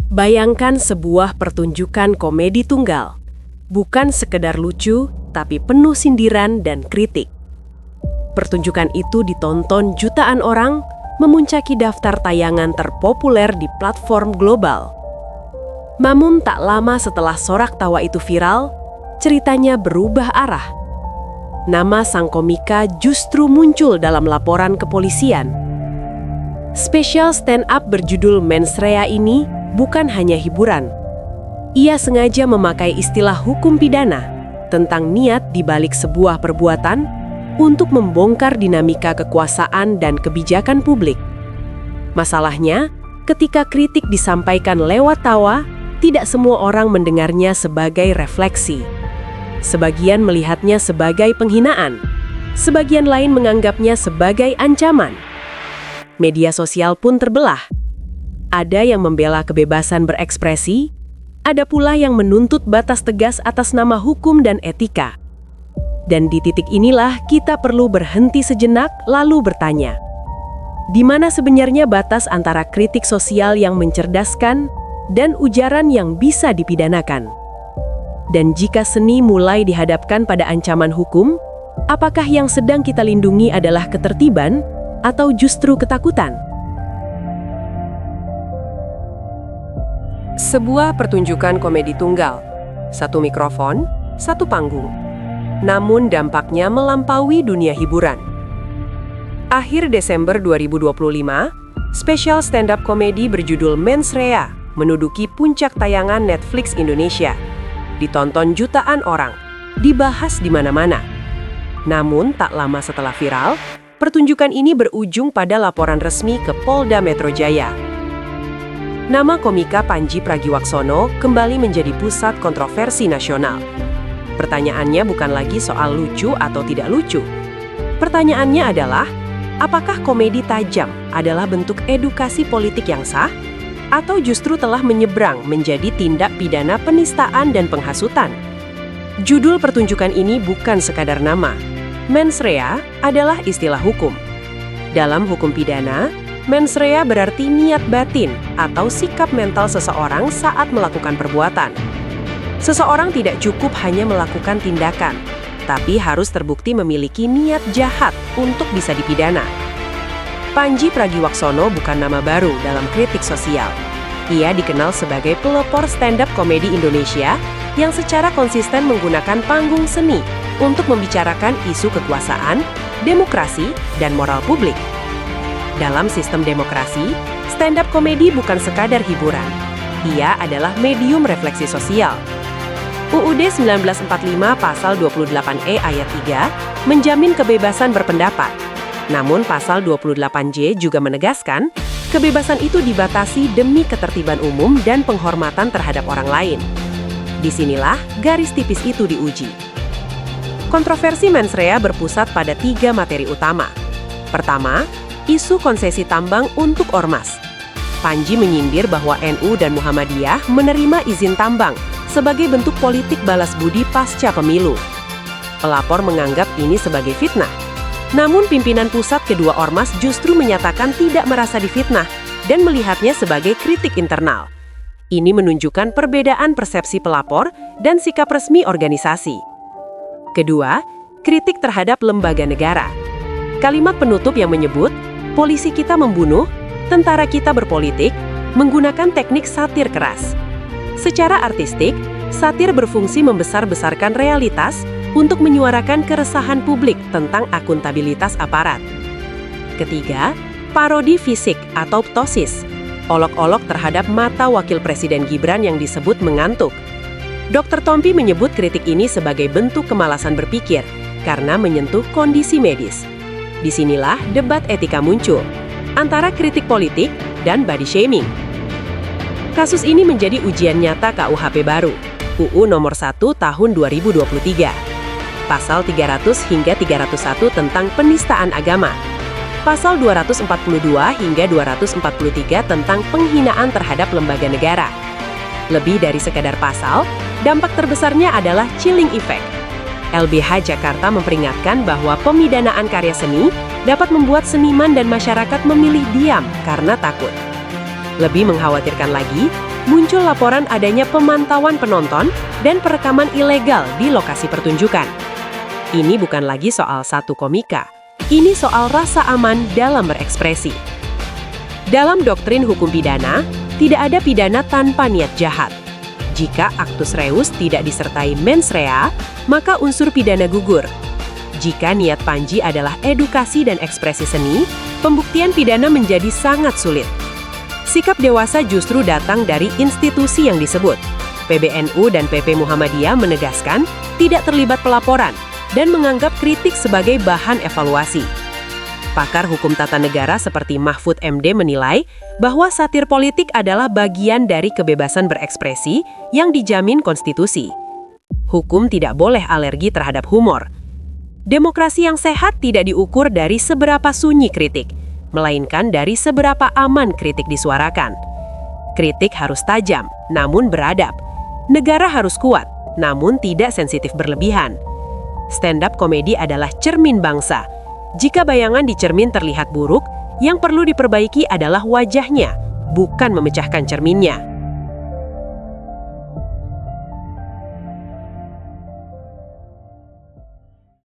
Bayangkan sebuah pertunjukan komedi tunggal. Bukan sekedar lucu, tapi penuh sindiran dan kritik. Pertunjukan itu ditonton jutaan orang, memuncaki daftar tayangan terpopuler di platform global. Namun tak lama setelah sorak tawa itu viral, ceritanya berubah arah. Nama sang komika justru muncul dalam laporan kepolisian. Spesial stand-up berjudul Mensreya ini bukan hanya hiburan. Ia sengaja memakai istilah hukum pidana tentang niat di balik sebuah perbuatan untuk membongkar dinamika kekuasaan dan kebijakan publik. Masalahnya, ketika kritik disampaikan lewat tawa, tidak semua orang mendengarnya sebagai refleksi. Sebagian melihatnya sebagai penghinaan, sebagian lain menganggapnya sebagai ancaman. Media sosial pun terbelah. Ada yang membela kebebasan berekspresi, ada pula yang menuntut batas tegas atas nama hukum dan etika. Dan di titik inilah kita perlu berhenti sejenak lalu bertanya, di mana sebenarnya batas antara kritik sosial yang mencerdaskan dan ujaran yang bisa dipidanakan? Dan jika seni mulai dihadapkan pada ancaman hukum, apakah yang sedang kita lindungi adalah ketertiban atau justru ketakutan? Sebuah pertunjukan komedi tunggal, satu mikrofon, satu panggung. Namun dampaknya melampaui dunia hiburan. Akhir Desember 2025, spesial stand-up komedi berjudul Mensreya menduduki puncak tayangan Netflix Indonesia. Ditonton jutaan orang, dibahas di mana-mana. Namun tak lama setelah viral, pertunjukan ini berujung pada laporan resmi ke Polda Metro Jaya. Nama komika Pandji Pragiwaksono kembali menjadi pusat kontroversi nasional. Pertanyaannya bukan lagi soal lucu atau tidak lucu. Pertanyaannya adalah, apakah komedi tajam adalah bentuk edukasi politik yang sah? Atau justru telah menyeberang menjadi tindak pidana penistaan dan penghasutan? Judul pertunjukan ini bukan sekadar nama. Mensreya adalah istilah hukum. Dalam hukum pidana, mensreya berarti niat batin atau sikap mental seseorang saat melakukan perbuatan. Seseorang tidak cukup hanya melakukan tindakan, tapi harus terbukti memiliki niat jahat untuk bisa dipidana. Pandji Pragiwaksono bukan nama baru dalam kritik sosial. Ia dikenal sebagai pelopor stand-up komedi Indonesia yang secara konsisten menggunakan panggung seni untuk membicarakan isu kekuasaan, demokrasi, dan moral publik. Dalam sistem demokrasi, stand-up komedi bukan sekadar hiburan. Ia adalah medium refleksi sosial. UUD 1945 pasal 28E ayat 3 menjamin kebebasan berpendapat. Namun pasal 28J juga menegaskan, kebebasan itu dibatasi demi ketertiban umum dan penghormatan terhadap orang lain. Disinilah garis tipis itu diuji. Kontroversi Mensreya berpusat pada 3 materi utama. Pertama, isu konsesi tambang untuk ormas. Pandji menyindir bahwa NU dan Muhammadiyah menerima izin tambang sebagai bentuk politik balas budi pasca pemilu. Pelapor menganggap ini sebagai fitnah. Namun pimpinan pusat kedua ormas justru menyatakan tidak merasa difitnah dan melihatnya sebagai kritik internal. Ini menunjukkan perbedaan persepsi pelapor dan sikap resmi organisasi. Kedua, kritik terhadap lembaga negara. Kalimat penutup yang menyebut, polisi kita membunuh, tentara kita berpolitik, menggunakan teknik satir keras. Secara artistik, satir berfungsi membesar-besarkan realitas untuk menyuarakan keresahan publik tentang akuntabilitas aparat. Ketiga, parodi fisik atau ptosis, olok-olok terhadap mata Wakil Presiden Gibran yang disebut mengantuk. Dr. Tompi menyebut kritik ini sebagai bentuk kemalasan berpikir karena menyentuh kondisi medis. Disinilah debat etika muncul, antara kritik politik dan body shaming. Kasus ini menjadi ujian nyata KUHP baru, UU Nomor 1 Tahun 2023. Pasal 300 hingga 301 tentang penistaan agama. Pasal 242 hingga 243 tentang penghinaan terhadap lembaga negara. Lebih dari sekadar pasal, dampak terbesarnya adalah chilling effect. LBH Jakarta memperingatkan bahwa pemidanaan karya seni dapat membuat seniman dan masyarakat memilih diam karena takut. Lebih mengkhawatirkan lagi, muncul laporan adanya pemantauan penonton dan perekaman ilegal di lokasi pertunjukan. Ini bukan lagi soal satu komika, ini soal rasa aman dalam berekspresi. Dalam doktrin hukum pidana, tidak ada pidana tanpa niat jahat. Jika actus reus tidak disertai mens rea, maka unsur pidana gugur. Jika niat Panji adalah edukasi dan ekspresi seni, pembuktian pidana menjadi sangat sulit. Sikap dewasa justru datang dari institusi yang disebut. PBNU dan PP Muhammadiyah menegaskan tidak terlibat pelaporan dan menganggap kritik sebagai bahan evaluasi. Pakar hukum tata negara seperti Mahfud MD menilai bahwa satir politik adalah bagian dari kebebasan berekspresi yang dijamin konstitusi. Hukum tidak boleh alergi terhadap humor. Demokrasi yang sehat tidak diukur dari seberapa sunyi kritik, melainkan dari seberapa aman kritik disuarakan. Kritik harus tajam, namun beradab. Negara harus kuat, namun tidak sensitif berlebihan. Stand-up komedi adalah cermin bangsa. Jika bayangan di cermin terlihat buruk, yang perlu diperbaiki adalah wajahnya, bukan memecahkan cerminnya.